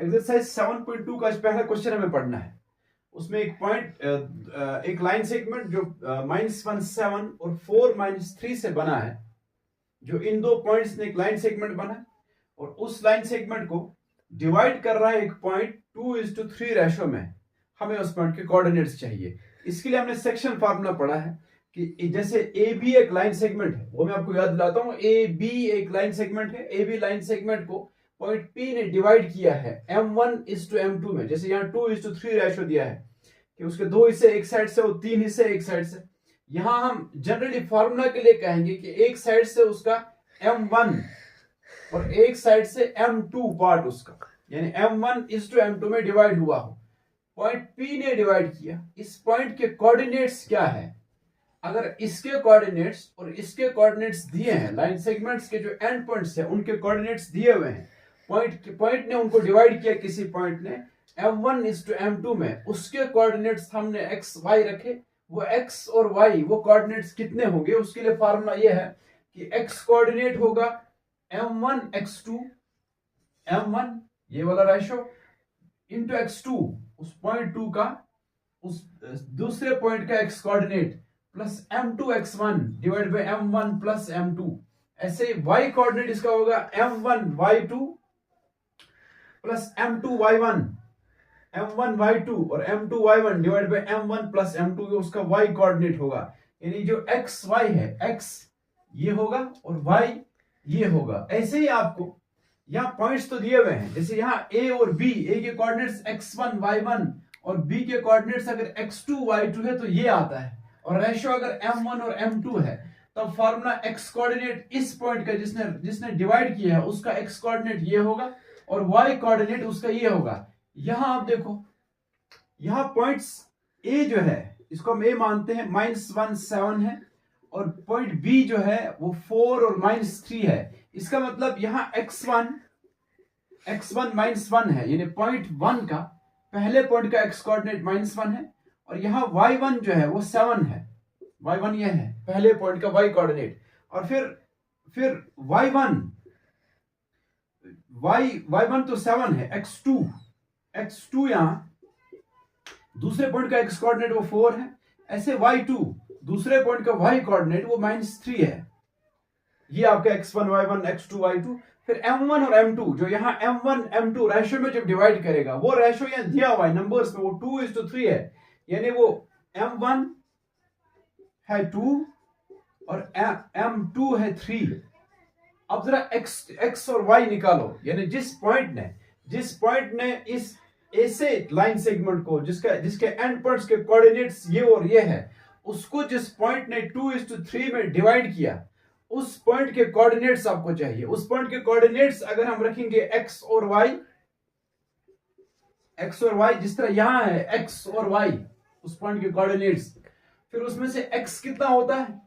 Exercise 7.2 का पहला question हमें पढ़ना है। उसमें एक पॉइंट एक लाइन सेगमेंट जो -17 और 4-3 से बना है, जो इन दो पॉइंट्स ने एक लाइन सेगमेंट बना है और उस लाइन सेगमेंट को डिवाइड कर रहा है एक पॉइंट 2:3 रेशो में। हमें उस पॉइंट के कोऑर्डिनेट्स चाहिए। इसके लिए हमने सेक्शन फार्मूला पढ़ा है कि जैसे ए बी एक लाइन सेगमेंट है, वो मैं आपको याद दिलाता हूं। ए बी एक लाइन सेगमेंट है। ए बी लाइन सेगमेंट को पॉइंट पी ने डिवाइड किया है M1:M2 में। जैसे यहाँ 2:3 रेशो दिया है कि उसके दो हिस्से एक साइड से और 3 हिस्से एक साइड से। यहां हम जनरली फार्मूला के लिए कहेंगे कि एक साइड से उसका M1 और एक साइड से M2 पार्ट उसका, यानी M1:M2 में डिवाइड हुआ हो। पॉइंट P ने डिवाइड किया। इस पॉइंट के कोऑर्डिनेट्स क्या है? अगर इसके कोऑर्डिनेट्स और इसके कोऑर्डिनेट्स दिए हैं, लाइन सेगमेंट्स के जो एंड पॉइंट्स हैं उनके कोऑर्डिनेट्स दिए हुए हैं, पॉइंट ने उनको डिवाइड किया किसी पॉइंट ने M1:M2 में, उसके कोऑर्डिनेट्स हमने x y रखे। वो x और y वो कोऑर्डिनेट्स कितने होंगे? उसके लिए फार्मूला ये है कि x कोऑर्डिनेट होगा M1x2, M1 ये वाला रेशो इंटू x2 उस पॉइंट 2 का उस दूसरे पॉइंट का x coordinate plus M2x1 divide by M1 plus M2। ऐसे y कोऑर्डिनेट इसका होगा M1y2 प्लस M2y1, M1y2 और M2y1 divide by M1 plus M2, उसका y कोऑर्डिनेट होगा। यानी जो x y है, x ये होगा और y ये होगा। ऐसे ही आपको यहाँ पॉइंट्स तो दिए हुए हैं, जैसे यहाँ a और b, a के कोऑर्डिनेट्स x1 y1 और b के कोऑर्डिनेट्स अगर x2 y2 है तो ये आता है, और रेशो अगर M1 और M2 है तब फार्मूला x कोऑर्डिनेट इस पॉइंट का जिसने डिवाइड किया है उसका x कोऑर्डिनेट ये होगा और y कोऑर्डिनेट उसका ये होगा। यहां आप देखो, यहां पॉइंट्स a जो है इसको हम a मानते हैं, -17 है, और पॉइंट b जो है वो 4 और -3 है। इसका मतलब यहां x1 -1 है, यानी पॉइंट 1 का पहले पॉइंट का x कोऑर्डिनेट -1 है, और यहां y1 जो है वो 7 है। y1 ये है पहले पॉइंट का y कोऑर्डिनेट, और फिर y1 तो 7 है, x2 यहां दूसरे पॉइंट का x कोऑर्डिनेट वो 4 है। ऐसे y2 दूसरे पॉइंट का y कोऑर्डिनेट वो -3 है। ये आपका x1 y1 x2 y2। फिर M1 और M2 जो यहाँ M1 M2 रेशो में जब डिवाइड करेगा, वो रेशो यहाँ दिया हुआ है नंबर्स में, वो 2:3 है, यानी वो M1 है 2 और M2 है 3। अब जरा x और y निकालो, यानी जिस पॉइंट ने इस ऐसे लाइन सेगमेंट को जिसके एंड पॉइंट्स के कोऑर्डिनेट्स ये और ये है, उसको जिस पॉइंट ने 2:3 में डिवाइड किया, उस पॉइंट के कोऑर्डिनेट्स आपको चाहिए। उस पॉइंट के कोऑर्डिनेट्स अगर हम रखेंगे x और y, जिस तरह यहां है x और y उस पॉइंट के कोऑर्डिनेट्स, फिर उसमें से x कितना होता है?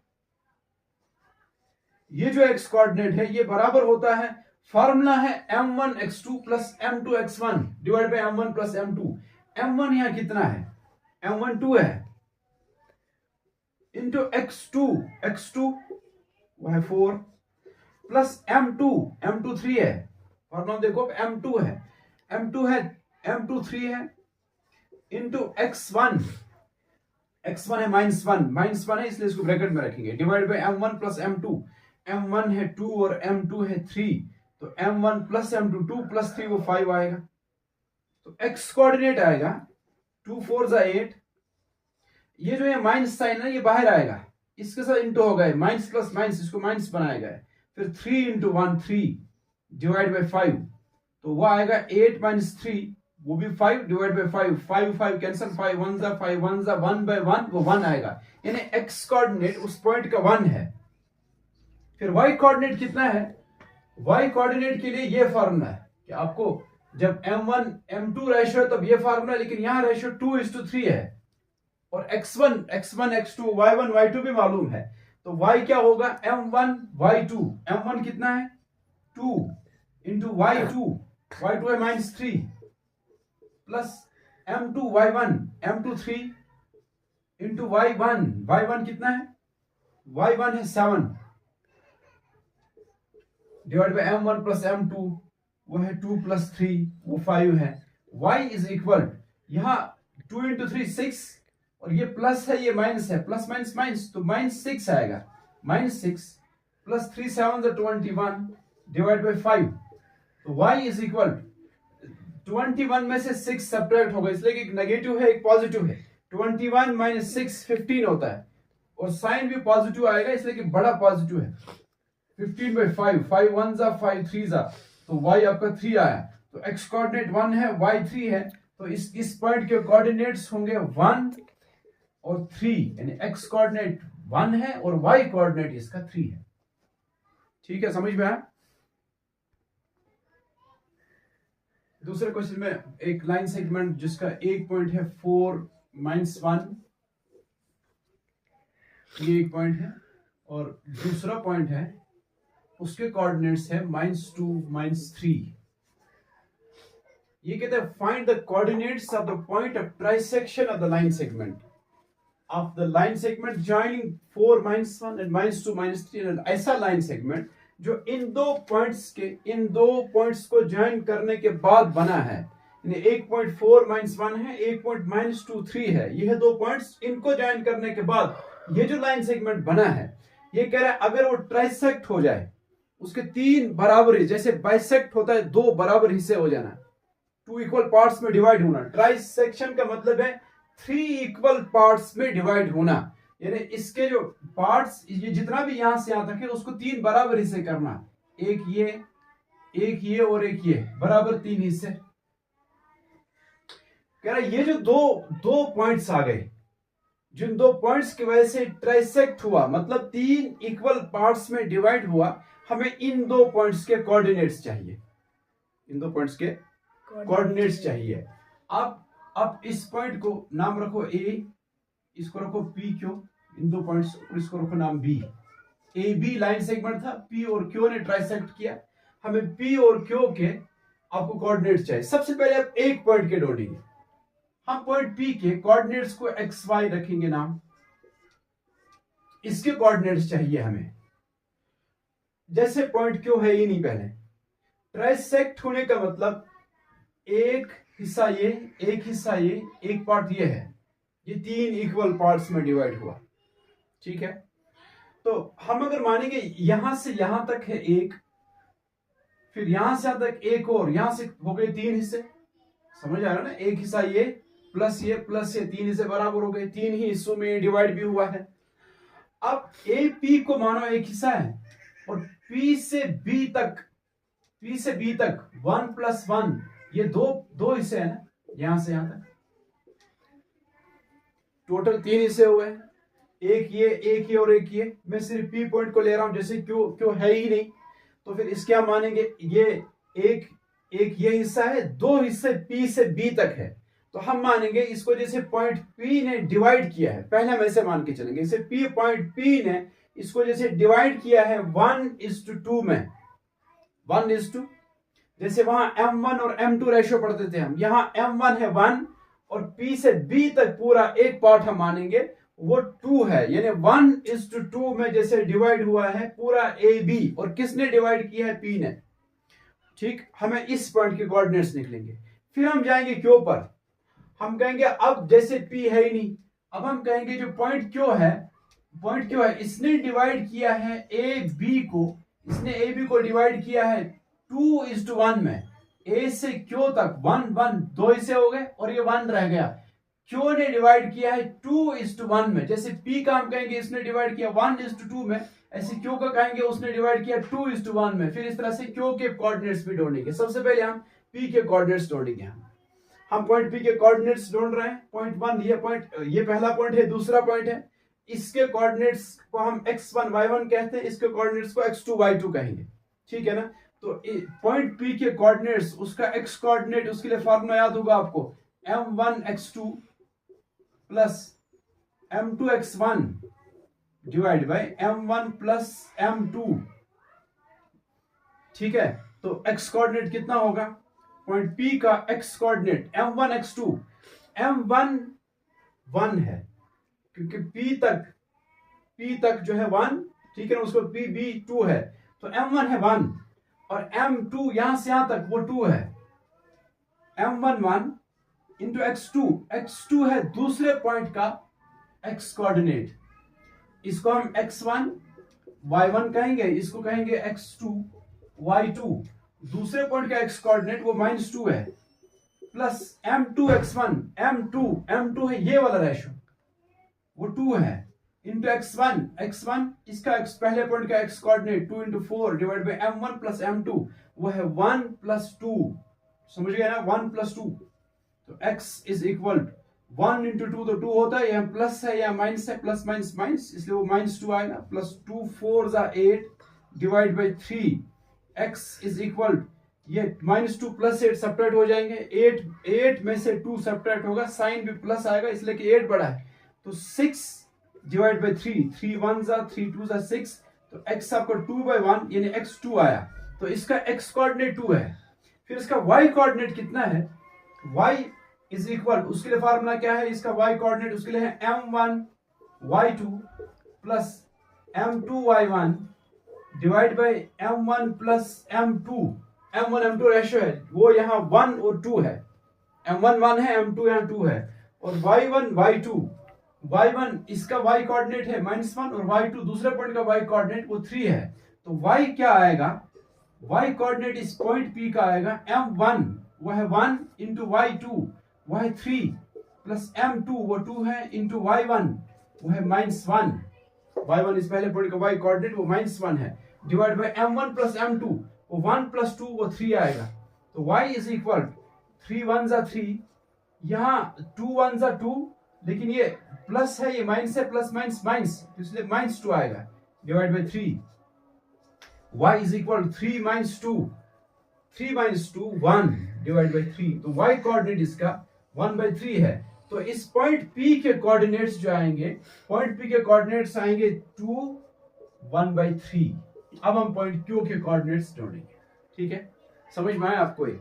ये जो x कोऑर्डिनेट है ये बराबर होता है, फार्मूला है M1x2 plus M2x1 divide by M1 plus M2। M1 यहां कितना है? M1 2 है, इंटू x2 वो है 4 प्लस M2 3 है। फार्मूला देखो, M2 है M2 3 है, इंटू x1 है -1 है, इसलिए इसको ब्रैकेट में रखेंगे, divide by M1 plus M2। M1 है 2 और M2 है 3, तो M1 प्लस M2 2 प्लस 3 वो 5 आएगा। तो x कोऑर्डिनेट आएगा 2 4 8। ये जो है माइनस साइन है ये बाहर आएगा, इसके साथ इंटू होगा, माइनस प्लस माइनस इसको माइनस बनाएगा। फिर 3 × 1 3 डिवाइड बाय 5, तो वो आएगा 8 - 3 वो भी 5 डिवाइड बाय 5 कैंसिल, 5 1 ज़ा 5 1 ज़ा 1 बाय 1 वो 1 आएगा, यानी x कोऑर्डिनेट उस पॉइंट का 1 है। फिर y कोऑर्डिनेट कितना है? y कोऑर्डिनेट के लिए ये फार्मूला है कि आपको जब M1 M2 रेशो है तब ये फार्मूला, लेकिन यहां रेशो 2:3 है, और x1 x2 y1 y2 भी मालूम है, तो y क्या होगा? M1 y2, M1 कितना है? 2 इंटू y2 है -3 plus M2 y1 M2 3 into y1 कितना है? y1 है 7 divide by M1 plus M2 वो है 2 + 3, वो 5 है। y इज इक्वल, यहाँ 2 × 3 6, और ये प्लस है ये माइनस है, प्लस माइनस माइनस, तो -6 आएगा। -6 + 3 7 21 डिवाइड बाई 5, तो y इज इक्वल 21 में से 6 सब्ट्रैक्ट होगा, इसलिए कि एक नेगेटिव है एक पॉजिटिव है। 21 - 6 15 होता है, और साइन भी पॉजिटिव आएगा इसलिए कि बड़ा पॉजिटिव है। 15/5, 5 1 जा 5 3 जा, तो y आपका 3 आया। तो x कोऑर्डिनेट 1 है, y 3 है, तो इस पॉइंट के कोऑर्डिनेट्स होंगे 1 और 3, यानी x कोऑर्डिनेट 1 है और y कोऑर्डिनेट इसका 3 है। ठीक है, समझ में आया? दूसरे क्वेश्चन में एक लाइन सेगमेंट जिसका एक पॉइंट है 4 - 1, ये एक पॉइंट है, और दूसरा पॉइंट है उसके कोऑर्डिनेट्स है -2 - 3। ये कहते हैं find the coordinates of the point of trisection of the line segment of the line segment joining 4 - 1 and -2 - 3, and ऐसा लाइन सेगमेंट जो इन दो पॉइंट्स को ज्वाइन करने के बाद बना है, यानी एक पॉइंट 4 - 1 है, एक पॉइंट -2 3 है, यह दो पॉइंट्स, इनको ज्वाइन करने के बाद ये जो लाइन सेगमेंट बना है, ये कह रहा है अगर वो ट्राइसेक्ट हो जाए, उसके 3 बराबर, जैसे बाइसेक्ट होता है 2 बराबर हिस्से हो जाना, 2 इक्वल पार्ट्स में डिवाइड होना। ट्राइसेक्शन का मतलब है 3 इक्वल पार्ट्स में डिवाइड होना, यानी इसके जो पार्ट्स, ये जितना भी यहां से यहां तक है, उसको 3 बराबर हिस्से करना, एक ये और एक ये, बराबर 3 हिस्से। कह रहा है ये जो दो पॉइंट्स आ गए, जिन 2 पॉइंट्स की वजह से ट्राइसेक्ट हुआ, मतलब 3 इक्वल पार्ट्स में डिवाइड हुआ, हमें इन 2 पॉइंट्स के कोऑर्डिनेट्स चाहिए, इन 2 पॉइंट्स के कोऑर्डिनेट्स चाहिए। अब इस पॉइंट को नाम रखो A, इसको रखो PQ, इन 2 पॉइंट्स, इसको रखो नाम B। AB लाइन सेगमेंट था, P और Q ने ट्राइसेक्ट किया, हमें P और Q के आपको कोऑर्डिनेट्स चाहिए। सबसे पहले आप एक पॉइंट के ढूंढेंगे, हम पॉइंट P के कोऑर्डिनेट्स को XY रखेंगे नाम, इसके कोऑर्डिनेट्स चाहिए हमें। जैसे पॉइंट Q है ही नहीं, पहले ट्राइसेक्ट होने का मतलब एक हिस्सा ये, एक हिस्सा ये, एक पार्ट ये है, ये 3 इक्वल पार्ट्स में डिवाइड हुआ। ठीक है, तो हम अगर मानेंगे यहां से यहां तक है एक, फिर यहां से यहां तक एक, और यहां से हो गए 3 हिस्से, समझ आ रहा है ना? एक हिस्सा ये प्लस ये प्लस ये, 3 हिस्से बराबर हो गए, 3 ही हिस्सों में डिवाइड भी हुआ है। अब ए पी को मानो एक हिस्सा है, और पी से बी तक 1 + 1, ये दो हिस्से हैं ना, यहां से यहां तक टोटल 3 हिस्से हुए हैं, एक ये और एक ये। मैं सिर्फ पी पॉइंट को ले रहा हूं, जैसे क्यों है ही नहीं, तो फिर इसके हम मानेंगे ये एक ये हिस्सा है, 2 हिस्से पी से बी तक है, तो हम मानेंगे इसको जैसे पॉइंट पी ने डिवाइड किया है, पहले हम ऐसे मान के चलेंगे, जैसे पॉइंट पी ने इसको जैसे डिवाइड किया है 1:2 में, 1:2, जैसे वहां M1 और M2 रेशियो पढ़ते थे हम, यहां M1 है 1, और P से B तक पूरा एक पार्ट हम मानेंगे वो 2 है, यानी 1:2 में जैसे डिवाइड हुआ है पूरा AB, और किसने डिवाइड किया है? P ने। ठीक, हमें इस पॉइंट के कोऑर्डिनेट्स निकलेंगे। फिर हम जाएंगे Q पर, हम कहेंगे अब जैसे P है ही नहीं, अब हम कहेंगे जो पॉइंट Q है, इसने डिवाइड किया है AB को, इसने AB को डिवाइड किया है 2:1 में, A से Q तक 1 1 2 हिस्से हो गए, और ये 1 रह गया। Q ने डिवाइड किया है 2:1 में, जैसे P का हम कहेंगे इसने डिवाइड किया 1:2 में, ऐसे Q का कहेंगे उसने डिवाइड किया 2:1 में। फिर इस तरह से Q के कोऑर्डिनेट्स भी ढूंढेंगे। सबसे पहले हम P के कोऑर्डिनेट्स ढूंढेंगे। हम पॉइंट P के कोऑर्डिनेट्स ढूंढ रहे हैं। पॉइंट 1, ये पहला पॉइंट है, दूसरा पॉइंट है, इसके कोऑर्डिनेट्स को हम x1 y1 कहते हैं, इसके कोऑर्डिनेट्स को x2 y2 कहेंगे। ठीक है ना? तो पॉइंट P के कोऑर्डिनेट्स, उसका x कोऑर्डिनेट, उसके लिए फार्मूला याद होगा आपको, m1 x2 plus m2 x1 divide by m1 plus m2। ठीक है, तो x कोऑर्डिनेट कितना होगा? पॉइंट P का x coordinate m1 x2, m1 1 है क्योंकि P तक जो है 1, ठीक है ना, उसको P B 2 है, तो m1 है 1, और m2 यहां से यहां तक वो 2 है, m11 इंटू x2 है दूसरे पॉइंट का x कोऑर्डिनेट, इसको हम x1 y1 कहेंगे, इसको कहेंगे x2 y2, दूसरे पॉइंट का x कोऑर्डिनेट वो -2 है, प्लस m2 x1, m2 है ये वाला रेशो वो 2 है, इंटू x1 इसका पहले पॉइंट का x coordinate 2 into 4 divide by m1 plus m2 वो है 1 प्लस 2, समझ गए ना, 1 प्लस 2, तो x इज इक्वल 1 इंटू 2 तो 2 होता है, यहाँ प्लस है या माइनस है, प्लस माइनस माइनस, इसलिए वो -2 आएगा, plus 2 4 8 divide by 3, x is equal ये -2 प्लस 8 सब्ट्रैक्ट हो जाएंगे, 8 में से 2 सब्ट्रैक्ट होगा, साइन भी प्लस आएगा इसलिए कि 8 बड़ा है, तो 6 डिवाइड बाई 3 1 3 2 6, तो x आपका 2/1 यानी x2 आया, तो इसका x कोऑर्डिनेट 2 है। फिर इसका y कोऑर्डिनेट कितना है, y इज इक्वल, उसके लिए फार्मूला क्या है इसका y कोऑर्डिनेट, उसके लिए है m1 y2 plus m2 y1 divide by m1 plus m2, m1 m2 ratio है, वो यहाँ 1 और 2 है, m1 1 है, m2 यहाँ 2 है, और y1 इसका y कोऑर्डिनेट है -1 और y2 दूसरे पॉइंट का y कोऑर्डिनेट वो 3 है, तो y क्या आएगा, y कोऑर्डिनेट इस पॉइंट P का आएगा m1 वो है 1 इंटू y2 वो है 3 प्लस m2 वो 2 है इंटू y1 वो है -1, y1 इस पहले पॉइंट का y कोऑर्डिनेट वो -1 है, divide by m1 plus m2 वो 1 प्लस 2 वो 3 आएगा, तो y इज इक्वल 3 1 3, यहाँ 2 1 2, लेकिन ये प्लस है ये माइनस है, प्लस माइनस माइनस, इसलिए -2 आएगा, divide by 3, y is equal 3 2 1 divide by 3, तो y कोऑर्डिनेट इसका 1/3 है, तो इस पॉइंट P के कोऑर्डिनेट्स जो आएंगे, पॉइंट P के कोऑर्डिनेट्स आएंगे 2 1/3, अब हम पॉइंट Q के कोऑर्डिनेट्स जोड़ेंगे, ठीक है, समझ में आया आपको ये,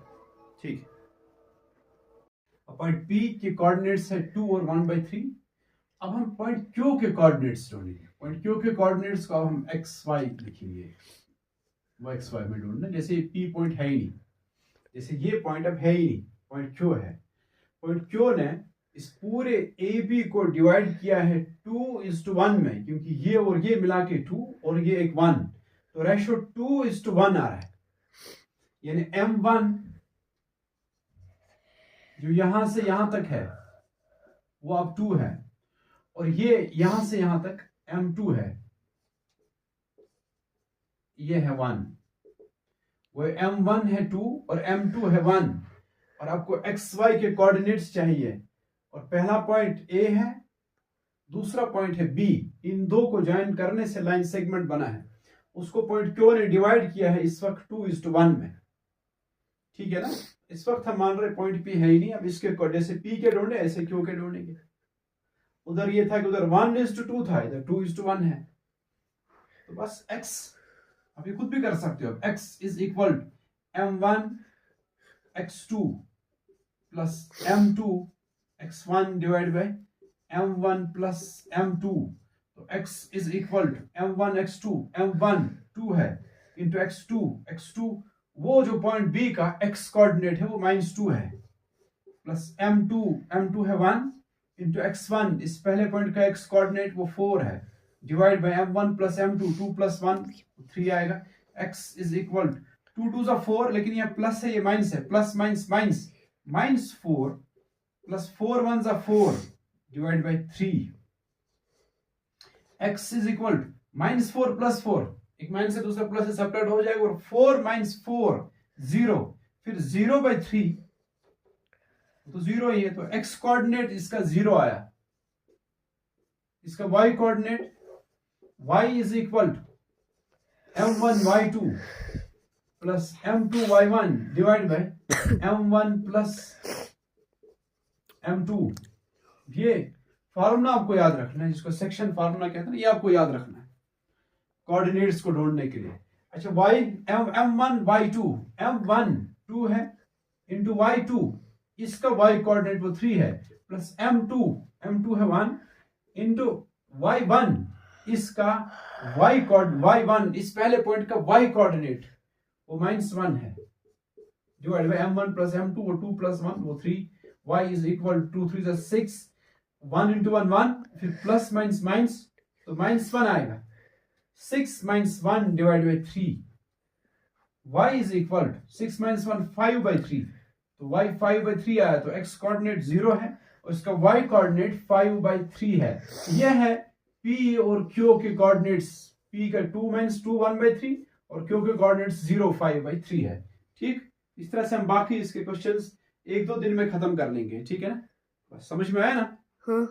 ठीक है, पॉइंट P के कोऑर्डिनेट्स है 2 और 1/3, अब हम पॉइंट Q के कोऑर्डिनेट्स जोड़ेंगे, पॉइंट Q के कोऑर्डिनेट्स को अब हम xy लिखेंगे, वो xy में ढूंढना, जैसे P पॉइंट है ही नहीं, जैसे ये पॉइंट अब है ही नहीं, पॉइंट Q है, पॉइंट Q ने इस पूरे AB को डिवाइड किया है 2:1 में, क्योंकि ये और ये मिला के 2 और ये एक 1, तो रेशो 2:1 आ रहा है, यानी M1 जो यहां से यहां तक है वो अब 2 है, और ये यहां से यहां तक M2 है, ये है 1, वो M1 है 2 और M2 है 1, और आपको XY के कोऑर्डिनेट्स चाहिए, और पहला पॉइंट A है, दूसरा पॉइंट है B, इन दो को ज्वाइन करने से लाइन सेगमेंट बना है, उसको पॉइंट Q ने डिवाइड किया है इस वक्त 2:1 में, ठीक है ना, इस वक्त हम मान रहे पॉइंट P है ही नहीं, अब इसके जैसे P के ढूंढे ऐसे Q के ढूंढेंगे, उधर ये था कि उधर 1:2 था, इधर 2:1 है, तो बस X आप ये खुद भी कर सकते हो, x is equal m1 x2 plus m2 x1 divide by m1 plus m2, तो x is equal m1 x2, m1 2 है इंटू x2 वो जो पॉइंट B का x कोऑर्डिनेट है वो -2 है, प्लस m2 है 1 इंटू x1 इस पहले पॉइंट का x कोऑर्डिनेट वो 4 है, divide by m1 plus m2 2 plus 1 3 आएगा, x इज इक्वल 2 2 4, लेकिन यह प्लस है ये माइनस है, plus minus minus -4 plus 4 1 4 divide by 3, x is equal -4 plus 4, एक माइनस से दूसरा प्लस से सब्ट्रैक्ट हो जाएगा, और 4 - 4 0, फिर 0/3 तो 0 ही है, तो x कोऑर्डिनेट इसका 0 आया, इसका y coordinate y is equal m1 y2 plus m2 y1 divide by m1 plus m2, ये फार्मूला आपको याद रखना है, जिसको सेक्शन फार्मूला कहते हैं, ये आपको याद रखना है कोऑर्डिनेट्स को ढूंढने के लिए। अच्छा, m1 y2, m1 2 है इंटू y2 इसका y कोऑर्डिनेट वो 3 है, प्लस m2 है 1 इंटू y1 इसका y1 इस पहले पॉइंट का y कोऑर्डिनेट वो -1 है, divide by m1 plus m2 और 2 प्लस 1 वो 3, y is equal to 3 is 6, 1 into 1 1, फिर प्लस माइनस माइनस तो -1 आएगा, 6 minus 1 divide by 3, y is equal 6 minus 1 5/3, तो y 5/3 आया, तो x कोऑर्डिनेट 0 है और इसका y कोऑर्डिनेट 5/3 है। यह है p और q के कोऑर्डिनेट्स, p का 2 माइनस 2 1/3 और q के कोऑर्डिनेट्स 0 5/3 है। ठीक, इस तरह से हम बाकी इसके क्वेश्चंस 1-2 दिन में खत्म कर लेंगे, ठीक है ना, बस समझ में आया ना। हाँ।